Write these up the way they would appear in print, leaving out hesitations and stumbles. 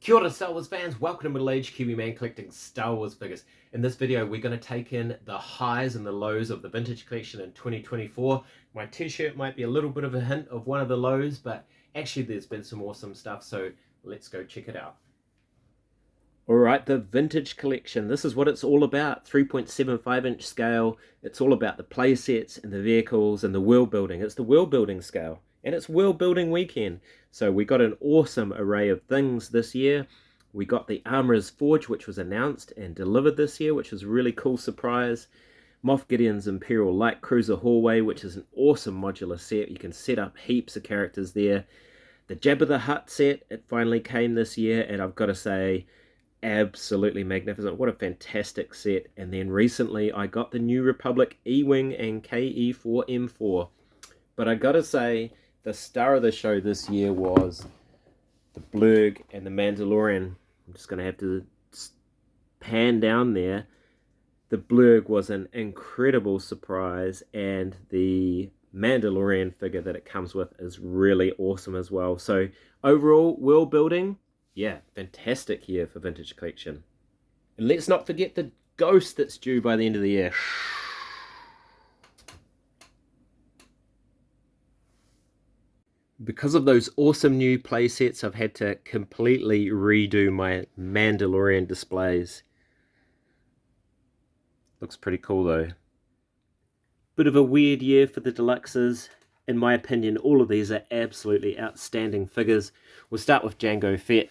Kia ora Star Wars fans, welcome to Middle Age Kiwi Man collecting Star Wars figures. In this video we're going to take in the highs and the lows of the vintage collection in 2024. My t-shirt might be a little bit of a hint of one of the lows, but actually there's been some awesome stuff, so let's go check it out. Alright, the vintage collection, this is what it's all about. 3.75 inch scale. It's all about the play sets and the vehicles and the world building. It's the world building scale. And it's world building weekend. So we got an awesome array of things this year. We got the Armorer's Forge, which was announced and delivered this year, which was a really cool surprise. Moff Gideon's Imperial Light Cruiser Hallway, which is an awesome modular set. You can set up heaps of characters there. The Jabba the Hutt set, it finally came this year, and I've got to say, absolutely magnificent. What a fantastic set. And then recently I got the New Republic E-Wing and KE4M4. But I gotta say, the star of the show this year was the Blurg and the Mandalorian. I'm just going to have to pan down there. The Blurg was an incredible surprise, and the Mandalorian figure that it comes with is really awesome as well. So overall, world building, yeah, fantastic year for Vintage Collection. And let's not forget the Ghost that's due by the end of the year. Because of those awesome new playsets, I've had to completely redo my Mandalorian displays. Looks pretty cool though. Bit of a weird year for the deluxes. In my opinion, all of these are absolutely outstanding figures. We'll start with Jango Fett.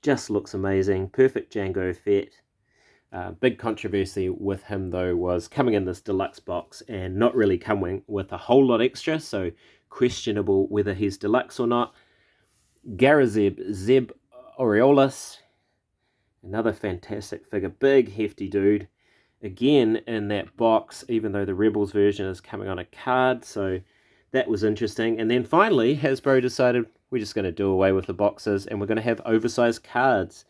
Just looks amazing. Perfect Jango Fett. Big controversy with him though was coming in this deluxe box and not really coming with a whole lot extra, so questionable whether he's deluxe or not. Garazeb Zeb Aureolus, another fantastic figure, big hefty dude, again in that box, even though the Rebels version is coming on a card, so that was interesting. And then finally Hasbro decided we're just going to do away with the boxes and we're going to have oversized cards.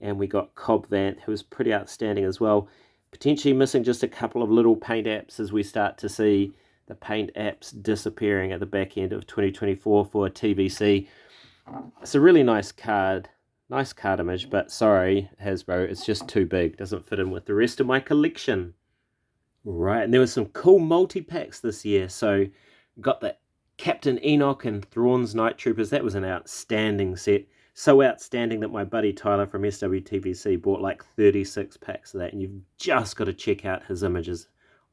And we got Cobb Vanth, who was pretty outstanding as well. Potentially missing just a couple of little paint apps as we start to see the paint apps disappearing at the back end of 2024 for TVC. It's a really nice card image, but sorry, Hasbro, it's just too big. Doesn't fit in with the rest of my collection. Right, and there was some cool multi-packs this year. So got the Captain Enoch and Thrawn's Night Troopers. That was an outstanding set. So outstanding that my buddy Tyler from SWTVC bought like 36 packs of that, and you've just got to check out his images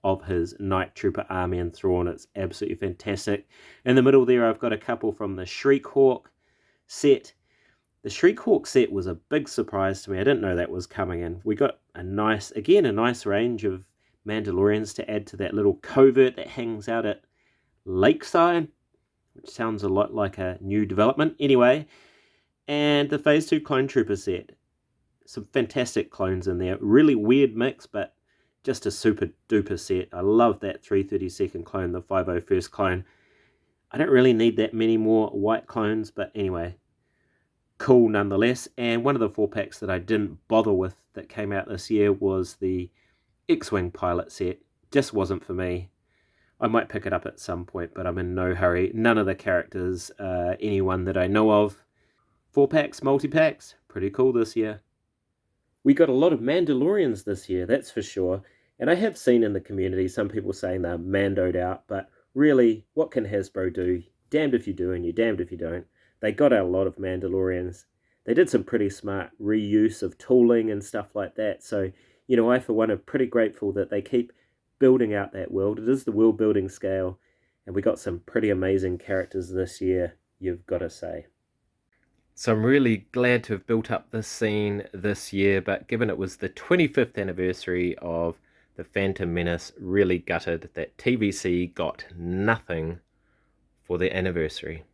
of his Night Trooper army and Thrawn. It's absolutely fantastic. In the middle there, I've got a couple from the Shriek-Hawk set. The Shriek-Hawk set was a big surprise to me. I didn't know that was coming in. We got a nice range of Mandalorians to add to that little covert that hangs out at Lakeside, which sounds a lot like a new development. Anyway, and the Phase 2 Clone Trooper set. Some fantastic clones in there. Really weird mix, but just a super duper set. I love that 332nd clone, the 501st clone. I don't really need that many more white clones, but anyway, cool nonetheless. And one of the 4 packs that I didn't bother with that came out this year was the X-Wing pilot set. Just wasn't for me. I might pick it up at some point, but I'm in no hurry. None of the characters, anyone that I know of. 4 packs, multi-packs, pretty cool this year. We got a lot of Mandalorians this year, that's for sure. And I have seen in the community some people saying they're mandoed out, but really, what can Hasbro do? Damned if you do and you're damned if you don't. They got out a lot of Mandalorians. They did some pretty smart reuse of tooling and stuff like that. So, you know, I for one am pretty grateful that they keep building out that world. It is the world building scale. And we got some pretty amazing characters this year, you've got to say. So I'm really glad to have built up this scene this year, but given it was the 25th anniversary of The Phantom Menace, really gutted that TVC got nothing for their anniversary.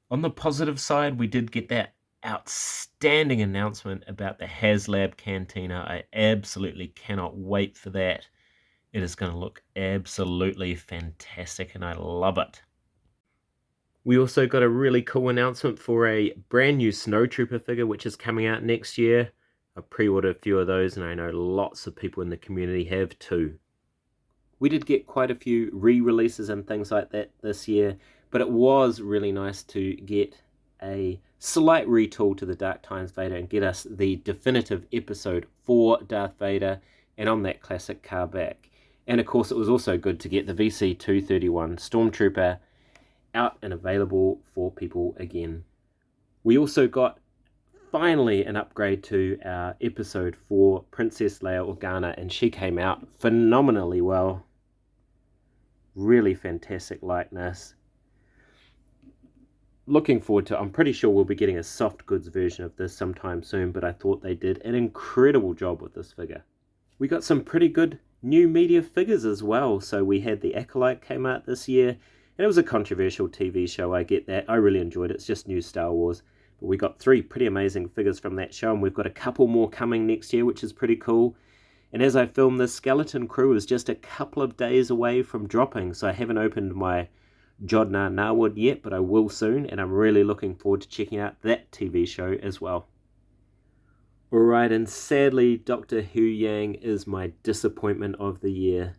On the positive side, we did get that outstanding announcement about the HasLab Cantina. I absolutely cannot wait for that. It is going to look absolutely fantastic, and I love it. We also got a really cool announcement for a brand new Snowtrooper figure, which is coming out next year. I pre-ordered a few of those, and I know lots of people in the community have too. We did get quite a few re-releases and things like that this year, but it was really nice to get a slight retool to the Dark Times Vader and get us the definitive episode for Darth Vader, and on that classic car back. And of course, it was also good to get the VC-231 Stormtrooper out and available for people again. We also got finally an upgrade to our episode for Princess Leia Organa, and she came out phenomenally well. Really fantastic likeness. Looking forward to, I'm pretty sure we'll be getting a soft goods version of this sometime soon, but I thought they did an incredible job with this figure. We got some pretty good new media figures as well. So we had the Acolyte came out this year, and it was a controversial TV show. I get that. I really enjoyed it. It's just new Star Wars. But we got 3 pretty amazing figures from that show, and we've got a couple more coming next year, which is pretty cool. And as I film this, Skeleton Crew is just a couple of days away from dropping, so I haven't opened my Jodna Narwood yet, but I will soon, and I'm really looking forward to checking out that TV show as well. Alright, and sadly, Dr. Hu Yang is my disappointment of the year.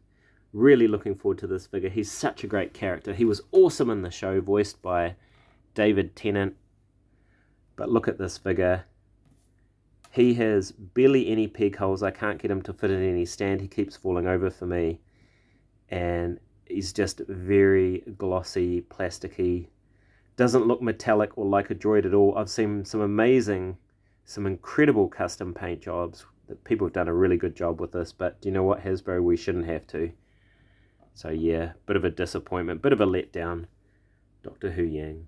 Really looking forward to this figure. He's such a great character. He was awesome in the show, voiced by David Tennant. But look at this figure. He has barely any peg holes. I can't get him to fit in any stand. He keeps falling over for me. And he's just very glossy, plasticky. Doesn't look metallic or like a droid at all. I've seen some incredible custom paint jobs. That people have done a really good job with this. But do you know what, Hasbro? We shouldn't have to. So yeah, bit of a disappointment. Bit of a letdown. Dr. Hu Yang.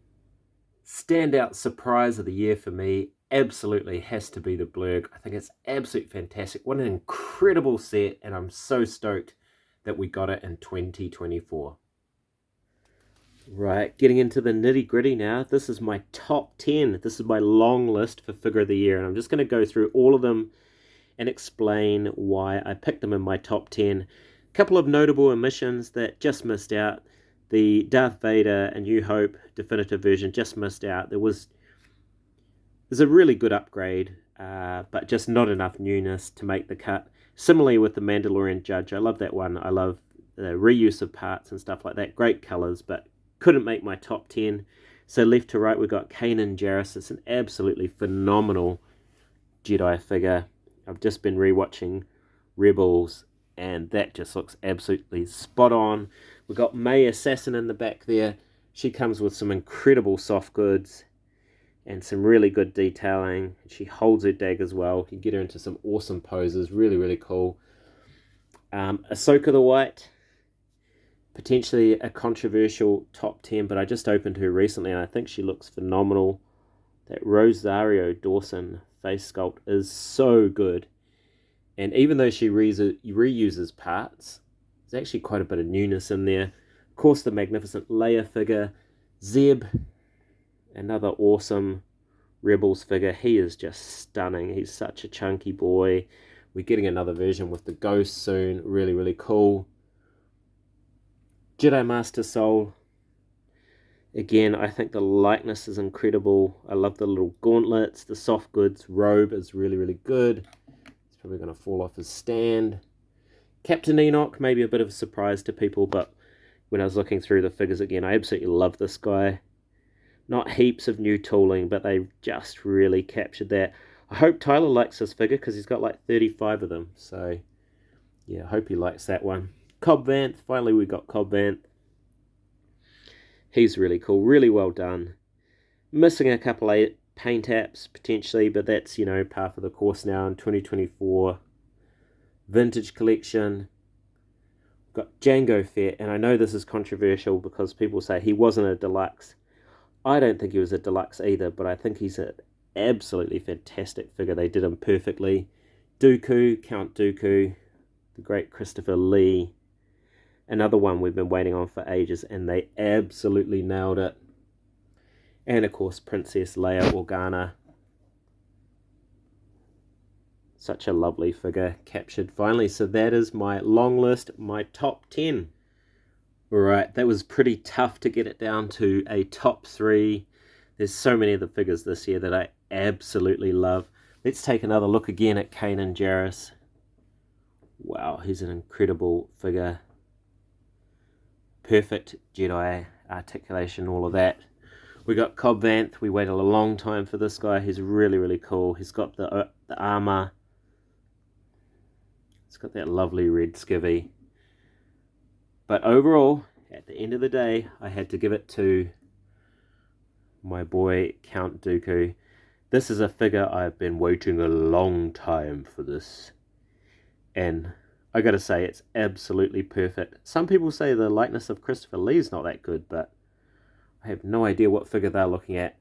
Standout surprise of the year for me absolutely has to be the Blurg. I think it's absolutely fantastic. What an incredible set, and I'm so stoked that we got it in 2024. Right, getting into the nitty-gritty now. This is my top 10. This is my long list for figure of the year, and I'm just going to go through all of them and explain why I picked them in my top 10. A couple of notable omissions that just missed out. The Darth Vader and New Hope definitive version just missed out. There's a really good upgrade, but just not enough newness to make the cut. Similarly with the Mandalorian Judge, I love that one. I love the reuse of parts and stuff like that. Great colors, but couldn't make my top 10. So left to right, we've got Kanan Jarrus. It's an absolutely phenomenal Jedi figure. I've just been rewatching Rebels, and that just looks absolutely spot on. We've got May Assassin in the back there. She comes with some incredible soft goods and some really good detailing. She holds her dagger as well. You get her into some awesome poses. Really, really cool. Ahsoka the White. Potentially a controversial top 10, but I just opened her recently and I think she looks phenomenal. That Rosario Dawson face sculpt is so good. And even though she reuses parts, there's actually quite a bit of newness in there. Of course, the magnificent Leia figure. Zeb, another awesome Rebels figure. He is just stunning. He's such a chunky boy. We're getting another version with the Ghost soon. Really, really cool. Jedi Master Soul. Again, I think the likeness is incredible. I love the little gauntlets. The soft goods robe is really, really good. It's probably going to fall off his stand. Captain Enoch, maybe a bit of a surprise to people, but when I was looking through the figures again, I absolutely love this guy. Not heaps of new tooling, but they just really captured that. I hope Tyler likes this figure because he's got like 35 of them. So, yeah, I hope he likes that one. Cobb Vanth, finally we got Cobb Vanth. He's really cool, really well done. Missing a couple of paint apps potentially, but that's, you know, par for the course now in 2024. Vintage collection. Got Jango Fett, and I know this is controversial because people say he wasn't a deluxe. I don't think he was a deluxe either, but I think he's an absolutely fantastic figure. They did him perfectly. Dooku, Count Dooku, the great Christopher Lee. Another one we've been waiting on for ages, and they absolutely nailed it. And of course, Princess Leia Organa. Such a lovely figure captured finally. So that is my long list, my top 10. Alright, that was pretty tough to get it down to a top 3. There's so many of the figures this year that I absolutely love. Let's take another look again at Kanan Jarrus. Wow, he's an incredible figure. Perfect Jedi articulation, all of that. We got Cobb Vanth. We waited a long time for this guy. He's really, really cool. He's got the armor. It's got that lovely red skivvy. But overall, at the end of the day, I had to give it to my boy Count Dooku. This is a figure I've been waiting a long time for this. And I gotta say, it's absolutely perfect. Some people say the likeness of Christopher Lee's not that good, but I have no idea what figure they're looking at.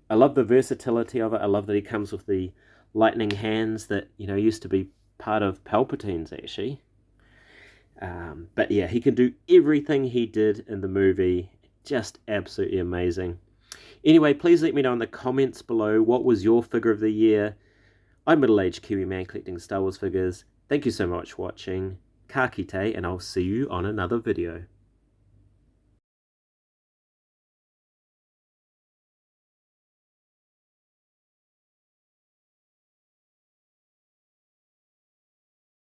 I love the versatility of it. I love that he comes with the lightning hands that, you know, used to be part of Palpatine's, actually. But yeah, he can do everything he did in the movie. Just absolutely amazing. Anyway, please let me know in the comments below, what was your figure of the year? I'm middle-aged Kiwi man collecting Star Wars figures. Thank you so much for watching. Ka kite, and I'll see you on another video.